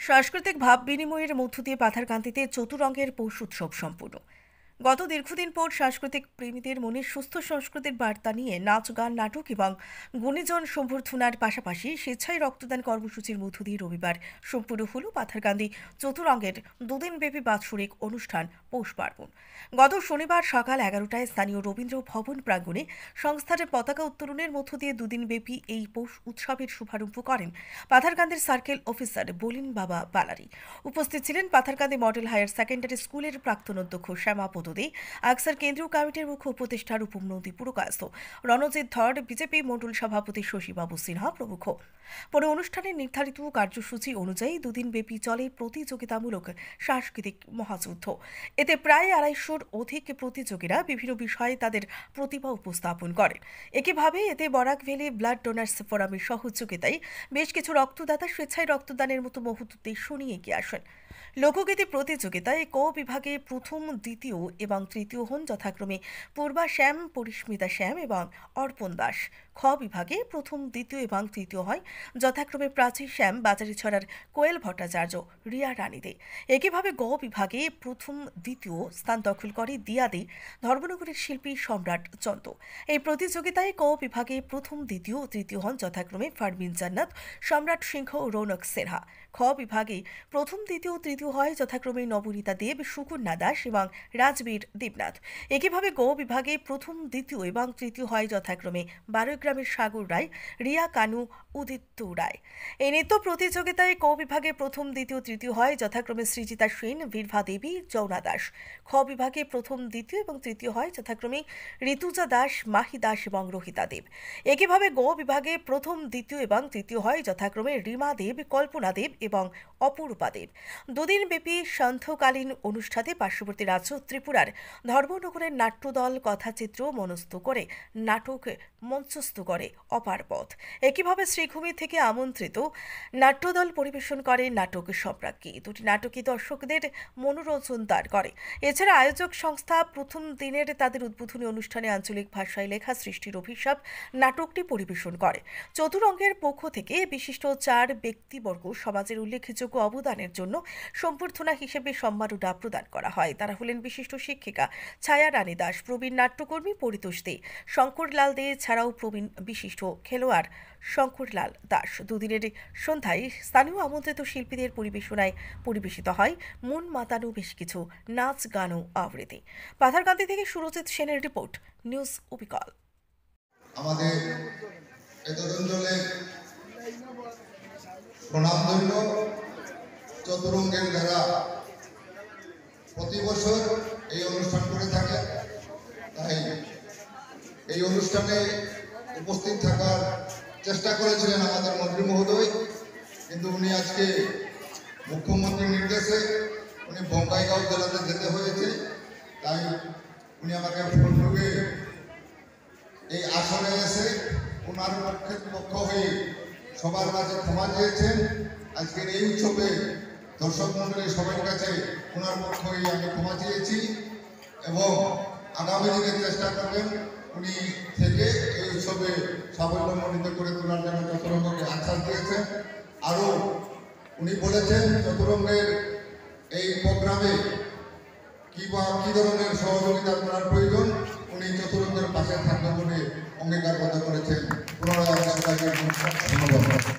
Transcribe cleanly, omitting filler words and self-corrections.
সাংস্কৃতিক ভাব বিনিময়ের মধ্য দিয়ে পাথারকান্দিতে চতুরঙ্গের পৌষ উৎসব সম্পূর্ণ। গত দীর্ঘদিন পর সাংস্কৃতিক প্রেমীদের মনে সুস্থ সংস্কৃতির বার্তা নিয়ে নাচ, গান, নাটক এবং গুণীজন সম্বর্ধনার পাশাপাশি স্বেচ্ছায় রক্তদান কর্মসূচির মধ্য দিয়ে রবিবার সম্পূর্ণ হল পাথারকান্দি চতুরঙ্গের দুদিনব্যাপী বাৎসরিক অনুষ্ঠান পৌষ পার্বণ। গত শনিবার সকাল 11টায় স্থানীয় রবীন্দ্র ভবন প্রাঙ্গণে সংস্থার পতাকা উত্তোলনের মধ্য দিয়ে দুদিনব্যাপী এই পৌষ উৎসবের শুভারম্ভ করেন পাথারকান্দির সার্কেল অফিসার বলিন বাবা বালারি। উপস্থিত ছিলেন পাথারকান্দি মডেল হায়ার সেকেন্ডারি স্কুলের প্রাক্তন অধ্যক্ষ শ্যামা দে, আকসার কেন্দ্রীয় কমিটির মুখ্য উপদেষ্টা রূপমনন্দী পুরকায়স্থ, রণজিৎ ধর, বিজেপি মণ্ডল সভাপতি শশীবাবু সিনহা প্রমুখ। পরে অনুষ্ঠানের নির্ধারিত কার্যসূচি অনুযায়ী দুদিনব্যাপী চলে প্রতিযোগিতামূলক সাংস্কৃতিক মহাযুদ্ধ। এতে প্রায় 250-র অধিক প্রতিযোগীরা বিভিন্ন বিষয়ে তাদের প্রতিভা উপস্থাপন করেন। একইভাবে এতে বরাক ভ্যালি ব্লাড ডোনার্স ফোরামের সহযোগিতায় বেশ কিছু রক্তদাতা স্বেচ্ছায় রক্তদানের মতো মহৎ উদ্দেশ্য নিয়ে এগিয়ে আসেন। লোকগীতি প্রতিযোগিতায় ক বিভাগে প্রথম, দ্বিতীয় এবং তৃতীয় হন যথাক্রমে পূর্বা শ্যাম, পরিস্মিতা শ্যাম এবং অর্পণ দাস। খ বিভাগে প্রথম, দ্বিতীয় এবং তৃতীয় হয় যথাক্রমে প্রাচী শ্যাম, বাজারিছড়ার কোয়েল ভট্টাচার্য, রিয়া রানী দে। একইভাবে গ বিভাগে প্রথম, দ্বিতীয় স্থান দখল করে দিয়া দে, ধর্মনগরের শিল্পী সম্রাট চন্দ। এই প্রতিযোগিতায় ক বিভাগে প্রথম, দ্বিতীয় ও তৃতীয় হন যথাক্রমে ফারবিন জান্নাত, সম্রাট সিংহ ও রৌনক সিনহা। খ বিভাগে প্রথম, দ্বিতীয় ও তৃতীয় হয় যথাক্রমে নবনীতা দেব, সুকন্যা দাস এবং রাজবীর দেবনাথ। একইভাবে গ বিভাগে প্রথম, দ্বিতীয় এবং তৃতীয় হয় যথাক্রমে বারোগ্রামের সাগর রায়, রিয়া কানু, উদিত্য রায়। এই নৃত্য প্রতিযোগিতায় ক বিভাগে প্রথম, দ্বিতীয়, তৃতীয় হয় যথাক্রমে সৃজিতা সেন, বীরভা দেবী, যৌনা দাস। খ বিভাগে প্রথম, দ্বিতীয় এবং তৃতীয় হয় যথাক্রমে ঋতুজা দাস, মাহি দাস এবং রোহিতা দেব। একইভাবে গ বিভাগে প্রথম, দ্বিতীয় এবং তৃতীয় হয় যথাক্রমে রিমা দেব, কল্পনা দেব এবং অপরূপা দেব। দুদিনব্যাপী সান্ধ্যকালীন অনুষ্ঠানে পার্শ্ববর্তী রাজ্য ত্রিপুরার ধর্মনগরের নাট্যদল কথাচিত্র মনস্থ করে নাটক মঞ্চস্থ করে অপার পথ। একইভাবে শ্রীভূমি থেকে আমন্ত্রিত নাট্যদল পরিবেশন করে নাটক সম্রাজ্ঞী। দুটি নাটকই দর্শকদের মনোরঞ্জন দান করে। এছাড়া আয়োজক সংস্থা প্রথম দিনের তাদের উদ্বোধনী অনুষ্ঠানে আঞ্চলিক ভাষায় লেখা সৃষ্টির অভিশাপ নাটকটি পরিবেশন করে। চতুরঙ্গের পক্ষ থেকে বিশিষ্ট 4 ব্যক্তিবর্গ সমাজের উল্লেখযোগ্য অবদানের জন্য সম্বর্ধনা হিসেবে সম্মাননা প্রদান করা হয়। তারা হলেন বিশিষ্ট শিক্ষিকা ছায়া রানী দাস, প্রবীণ নাট্যকর্মী পরিতোষ দে, শঙ্করলাল দে ছাড়াও প্রবীণ বিশিষ্ট খেলোয়াড় শঙ্করলাল দাস। দুদিনের সন্ধ্যায় স্থানীয় আমন্ত্রিত শিল্পীদের পরিবেশনায় পরিবেশিত হয় মন মাতানো বেশ কিছু নাচ, গান ও আবৃত্তি। পাথারকান্দি থেকে সুরজিৎ সেনের রিপোর্ট, নিউজ অবিকল। আমাদের এতদঞ্চলের প্রণামধন্য চতুরঙ্গের যারা প্রতি বছর এই অনুষ্ঠান করে থাকে, তাই এই অনুষ্ঠানে উপস্থিত থাকার চেষ্টা করেছিলেন আমাদের মন্ত্রী মহোদয়, কিন্তু উনি আজকে মুখ্যমন্ত্রীর নির্দেশে উনি বঙ্গাইগাঁও জেলাতে যেতে হয়েছে। তাই উনি আমাকে ফোন করে এই আসনে এসে ওনার পক্ষ হয়ে সবার কাছে ক্ষমা চেয়েছেন। আজকের এই উৎসবে দর্শক মন্ডলী সবার কাছে ওনার পক্ষ হয়ে আমি ক্ষমা চেয়েছি এবং আগামী দিনে চেষ্টা করবেন উনি থেকে এই উৎসবে সাফল্যমণ্ডিত করে তোলার জন্য চতুরঙ্গকে আশ্বাস দিয়েছেন। আরও উনি বলেছেন চতুরঙ্গের এই প্রোগ্রামে কী ধরনের সহযোগিতা করার প্রয়োজন উনি চতুরঙ্গের পাশে থাকবেন বলে অঙ্গীকারবদ্ধ করেছেন। পুনরায় ধন্যবাদ।